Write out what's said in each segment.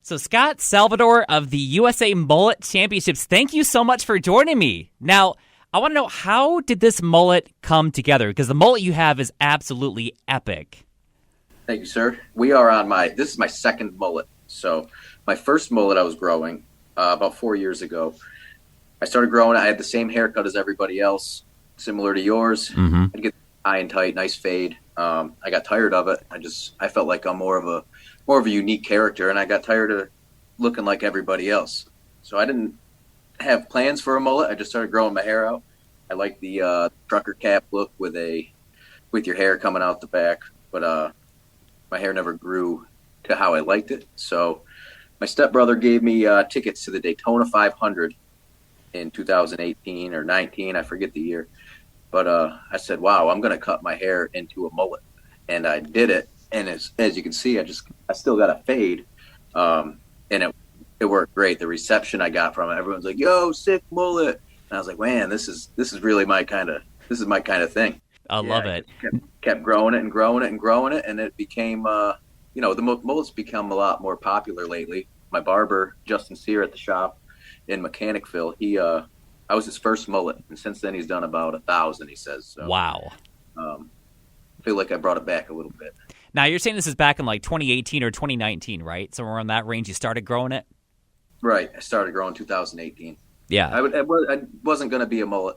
So Scott Salvadore of the USA Mullet Championships, thank you so much for joining me. Now, I want to know, how did this mullet come together? Because the mullet you have is absolutely epic. Thank you, sir. We are on this is my second mullet. So my first mullet I was growing about 4 years ago. I started growing. I had the same haircut as everybody else, similar to yours. Mm-hmm. I'd get high and tight, nice fade. I got tired of it. I felt like I'm more of a unique character, and I got tired of looking like everybody else. So I didn't have plans for a mullet. I just started growing my hair out. I like the trucker cap look with your hair coming out the back, but my hair never grew to how I liked it. So my stepbrother gave me tickets to the Daytona 500 in 2018 or 19, I forget the year. But I said, wow, I'm going to cut my hair into a mullet. And I did it. And as you can see, I still got a fade. And it worked great. The reception I got from it, everyone's like, yo, sick mullet. And I was like, man, this is really my kind of thing. I love it. Kept growing it and growing it and growing it. And it became, the mullet's become a lot more popular lately. My barber, Justin Sear at the shop in Mechanicville, I was his first mullet. And since then he's done about 1,000, he says. So, wow. I feel like I brought it back a little bit. Now, you're saying this is back in like 2018 or 2019, right? Somewhere in that range you started growing it? Right. I started growing 2018. Yeah. I wasn't going to be a mullet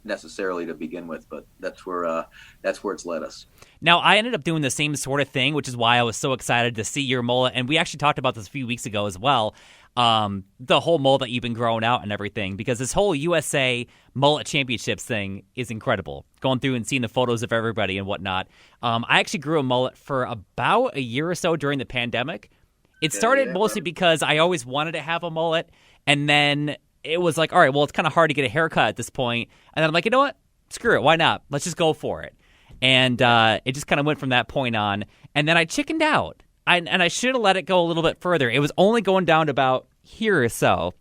necessarily to begin with, but that's where it's led us. Now, I ended up doing the same sort of thing, which is why I was so excited to see your mullet. And we actually talked about this a few weeks ago as well. The whole mullet that you've been growing out and everything, because this whole USA Mullet Championships thing is incredible. Going through and seeing the photos of everybody and whatnot. I actually grew a mullet for about a year or so during the pandemic. It started mostly because I always wanted to have a mullet, and then it was like, all right, well, it's kind of hard to get a haircut at this point. And then I'm like, you know what? Screw it. Why not? Let's just go for it. And it just kind of went from that point on. And then I chickened out. And I should have let it go a little bit further. It was only going down to about here or so.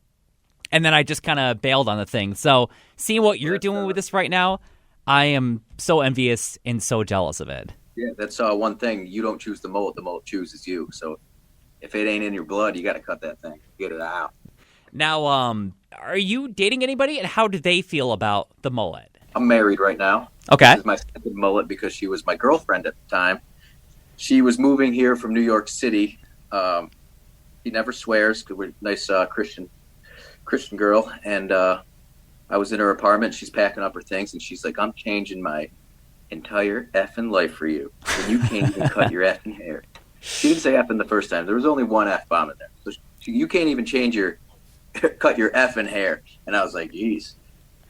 And then I just kind of bailed on the thing. So seeing what you're doing with this right now, I am so envious and so jealous of it. Yeah, that's one thing. You don't choose the mullet chooses you. So if it ain't in your blood, you got to cut that thing. Get it out. Now, are you dating anybody, and how do they feel about the mullet? I'm married right now. Okay. This is my second mullet because she was my girlfriend at the time. She was moving here from New York City. She never swears because we're a nice Christian girl. And I was in her apartment. She's packing up her things, and she's like, I'm changing my entire effing life for you. And you can't even cut your effing hair. She didn't say effing the first time. There was only one F-bomb in there. So you can't even cut your effing hair. And I was like, geez.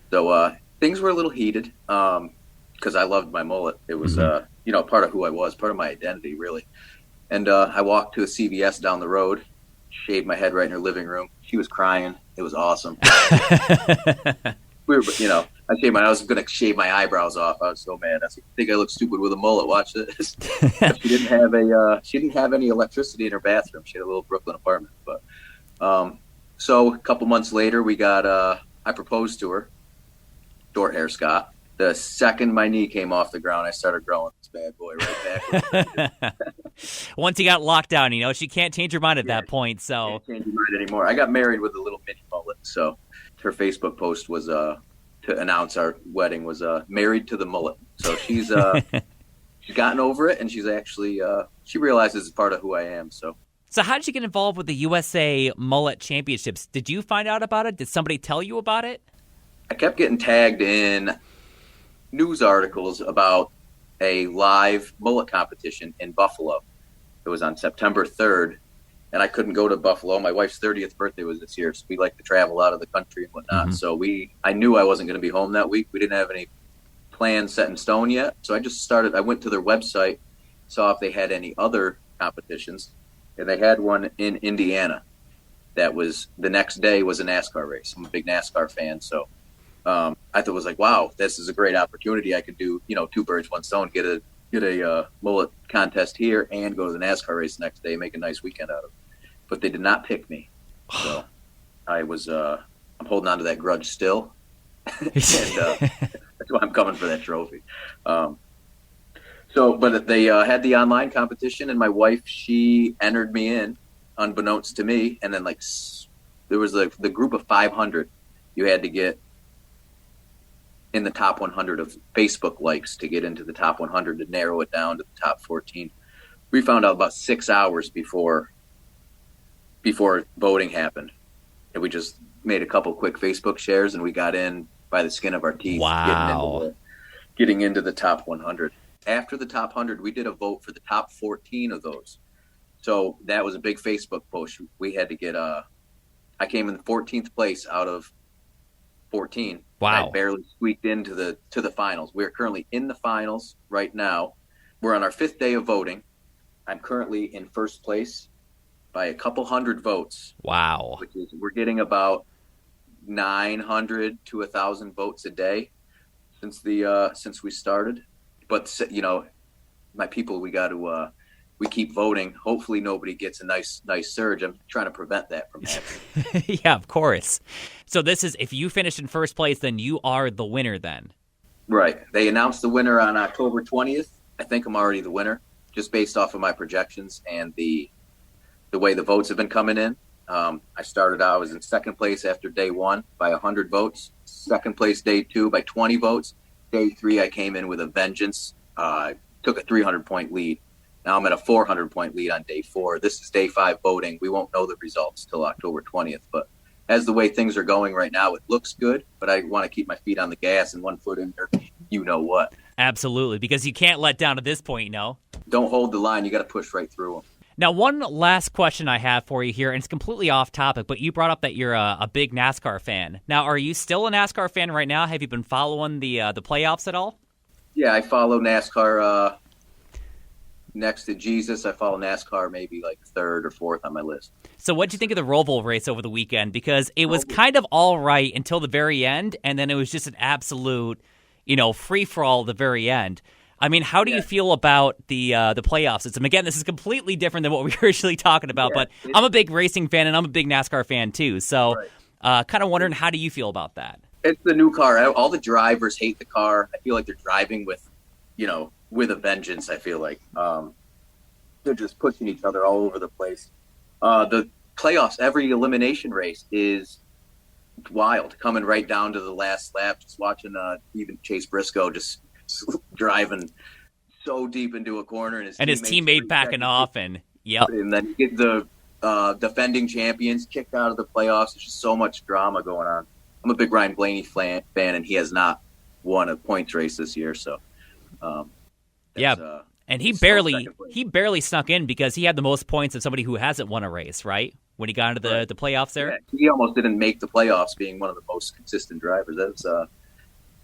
So things were a little heated because I loved my mullet. It was, part of who I was, part of my identity, really. And I walked to a CVS down the road, shaved my head right in her living room. She was crying. It was awesome. I was going to shave my eyebrows off. I was so mad. I think I look stupid with a mullet. Watch this. She didn't have any electricity in her bathroom. She had a little Brooklyn apartment. But so a couple months later, I proposed to her. Short hair, Scott. The second my knee came off the ground, I started growing this bad boy right back. Once you got locked down, she can't change her mind at that point. So can't change her mind anymore. I got married with a little mini mullet. So her Facebook post was to announce our wedding was married to the mullet. So she's gotten over it, and she's actually she realizes it's part of who I am. So how did you get involved with the USA Mullet Championships? Did you find out about it? Did somebody tell you about it? I kept getting tagged in news articles about a live mullet competition in Buffalo. It was on September 3rd, and I couldn't go to Buffalo. My wife's 30th birthday was this year, so we like to travel out of the country and whatnot. Mm-hmm. So I knew I wasn't going to be home that week. We didn't have any plans set in stone yet. So I went to their website, saw if they had any other competitions, and they had one in Indiana. That was the next day was a NASCAR race. I'm a big NASCAR fan, so I thought it was like, wow, this is a great opportunity. I could do, two birds, one stone, get a mullet contest here and go to the NASCAR race the next day, make a nice weekend out of it. But they did not pick me. So I'm holding on to that grudge still. And that's why I'm coming for that trophy. But they had the online competition, and my wife, she entered me in, unbeknownst to me. And then there was the group of 500 you had to get in the top 100 of Facebook likes to get into the top 100 to narrow it down to the top 14. We found out about 6 hours before voting happened. And we just made a couple quick Facebook shares, and we got in by the skin of our teeth. Wow. Getting into the top 100. After the top 100, we did a vote for the top 14 of those. So that was a big Facebook push. We had to get I came in 14th place out of 14. Wow. I barely squeaked into the finals. We're currently in the finals right now. We're on our 5th day of voting. I'm currently in first place by a couple hundred votes. Wow. Which is, we're getting about 900 to 1,000 votes a day since we started. But my people, we got to we keep voting. Hopefully nobody gets a nice surge. I'm trying to prevent that from happening. Yeah, of course. So this is, if you finish in first place, then you are the winner then. Right. They announced the winner on October 20th. I think I'm already the winner, just based off of my projections and the way the votes have been coming in. I was in second place after day 1 by 100 votes. Second place day 2 by 20 votes. Day 3, I came in with a vengeance. Took a 300-point lead. Now I'm at a 400-point lead on day 4. This is day 5 voting. We won't know the results till October 20th. But as the way things are going right now, it looks good. But I want to keep my feet on the gas and one foot in there. You know what? Absolutely, because you can't let down at this point, Don't hold the line. You got to push right through them. Now, one last question I have for you here, and it's completely off topic, but you brought up that you're a big NASCAR fan. Now, are you still a NASCAR fan right now? Have you been following the playoffs at all? Yeah, I follow NASCAR next to Jesus. I follow NASCAR maybe like 3rd or 4th on my list. So what do you think of the Roval race over the weekend? Because it was kind of all right until the very end, and then it was just an absolute, free-for-all at the very end. I mean, how do you feel about the playoff system? Again, this is completely different than what we were originally talking about, but I'm a big racing fan, and I'm a big NASCAR fan, too. So kind of wondering, how do you feel about that? It's the new car. All the drivers hate the car. I feel like they're driving with a vengeance, I feel like. They're just pushing each other all over the place. The playoffs, every elimination race is wild, coming right down to the last lap. Just watching even Chase Briscoe just driving so deep into a corner, and his teammate backing off, and then you get the defending champions kicked out of the playoffs. There's just so much drama going on. I'm a big Ryan Blaney fan, and he has not won a points race this year. So, and he barely snuck in because he had the most points of somebody who hasn't won a race, right? When he got into the playoffs there, he almost didn't make the playoffs, being one of the most consistent drivers.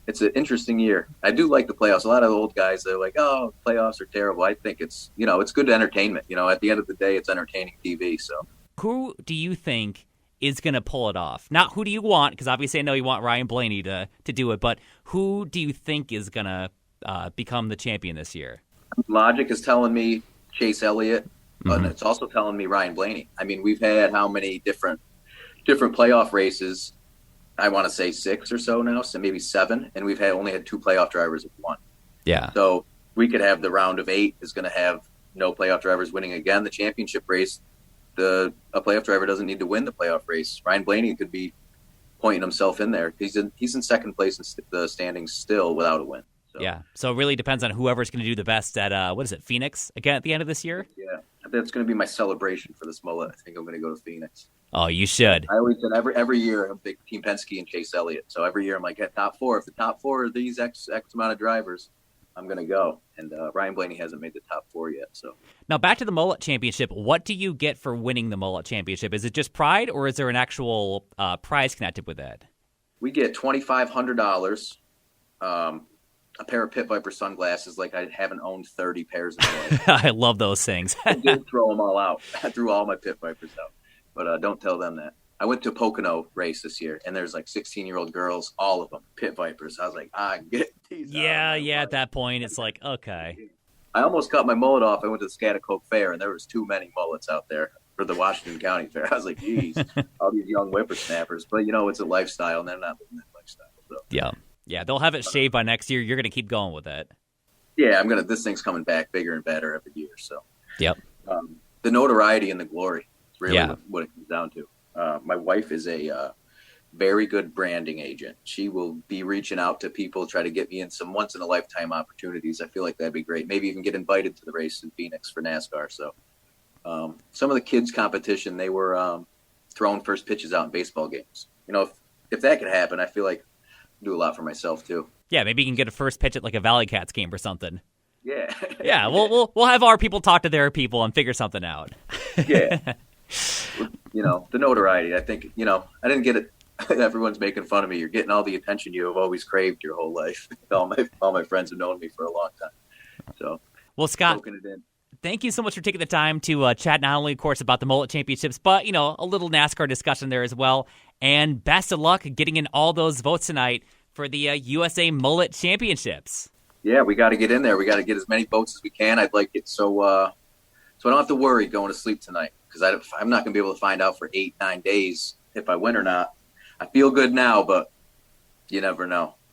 It's an interesting year. I do like the playoffs. A lot of the old guys, they're like, "Oh, playoffs are terrible." I think it's it's good entertainment. At the end of the day, it's entertaining TV. So, who do you think is going to pull it off? Not who do you want, because obviously I know you want Ryan Blaney to do it, but who do you think is going to become the champion this year? Logic is telling me Chase Elliott, but it's also telling me Ryan Blaney. I mean, we've had how many different playoff races? I want to say 6 or so now, so maybe 7, and we've only had 2 playoff drivers have won. Yeah. So we could have the round of 8 is going to have no playoff drivers winning again. The championship race, a playoff driver doesn't need to win the playoff race. Ryan Blaney could be pointing himself in there. He's in second place in the standings still without a win. So. Yeah. So it really depends on whoever's going to do the best at Phoenix again at the end of this year. Yeah, that's going to be my celebration for this mullet. I think I'm going to go to Phoenix. Oh, you should. I always said every year I'm a big Team Penske and Chase Elliott. So every year I'm like, at top 4. If the top 4 are these X amount of drivers, I'm going to go. And Ryan Blaney hasn't made the top 4 yet. So now back to the Mullet Championship. What do you get for winning the Mullet Championship? Is it just pride, or is there an actual prize connected with that? We get $2,500, a pair of Pit Viper sunglasses like I haven't owned 30 pairs in my life. I love those things. I did throw them all out. I threw all my Pit Vipers out. But don't tell them that. I went to a Pocono race this year, and there's like 16-year-old girls, all of them, Pit Vipers. I was like, get these out. Yeah, at that point, it's like, okay. I almost cut my mullet off. I went to the Scotticoke Fair, and there was too many mullets out there for the Washington County Fair. I was like, geez, all these young whippersnappers. But, it's a lifestyle, and they're not living that lifestyle. So. Yeah, they'll have it shaved by next year. You're going to keep going with it. Yeah, this thing's coming back bigger and better every year. So, yep. The notoriety and the glory. Really, Yeah. what it comes down to. My wife is a very good branding agent. She will be reaching out to people, try to get me in some once in a lifetime opportunities. I feel like that'd be great. Maybe even get invited to the race in Phoenix for NASCAR. So some of the kids competition, they were throwing first pitches out in baseball games. You know, if that could happen, I feel like I'd do a lot for myself too. Yeah, maybe you can get a first pitch at like a Valley Cats game or something. Yeah. Yeah, we'll have our people talk to their people and figure something out. Yeah. You know, the notoriety, I think, you know, I didn't get it. Everyone's making fun of me. You're getting all the attention you have always craved your whole life. All my friends have known me for a long time. So, Well, Scott, soaking it in. thank you so much for taking the time to chat not only, of course, about the Mullet Championships, but, you know, a little NASCAR discussion there as well. And best of luck getting in all those votes tonight for the USA Mullet Championships. Yeah, we got to get in there. We got to get as many votes as we can. I'd like it so I don't have to worry going to sleep tonight, because I'm not going to be able to find out for 8-9 days if I win or not. I feel good now, but you never know.